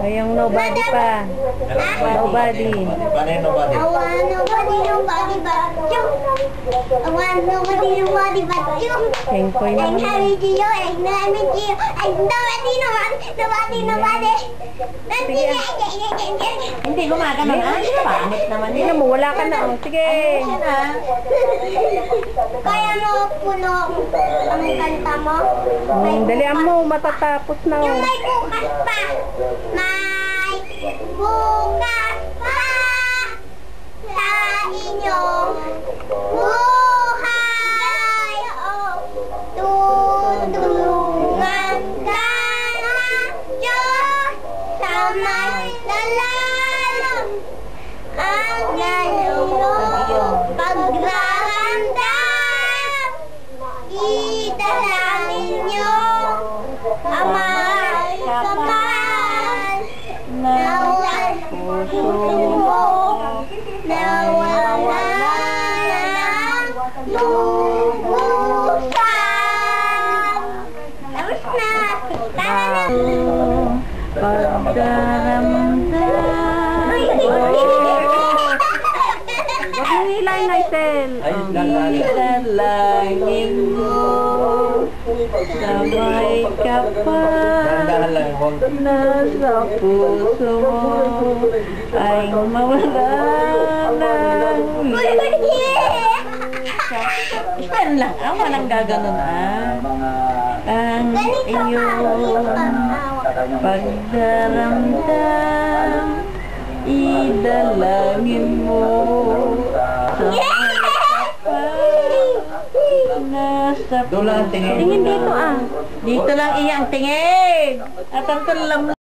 yung nobody pa. Nobody. Paano yung nobody? I want nobody but you. I want nobody but you. Tengkoy And naman. Harry Gio, and Nami Gio, and nobody. Hindi gumagano na. Pangit naman Hindi na mo, wala ka na. Oh. Sige. Kaya mo puno ang kanta mo. Dalian mo, matatapos na. Yung Oh. may bukas pa. May bukas pa sa inyong buhay. Tutulungan ka ng Diyos sa may lalalim ang iyong paglalandam. Idalangin niyo ang may kapal na walang puso mo, na wala ng lubusan. Tapos na. Tara na. Pagdaramdam. Huwag mong hilahin, Aisel. Idalangin mo sa may kapal Dahan lang yung nasa puso mo ay mawala ng Yan lang, walang gaganon ang iyong pagdaramdam, idalangin mo sa may kapal nasa Doon lang tingin. Tingin dito ah. Dito lang iyang tingin at ang tulam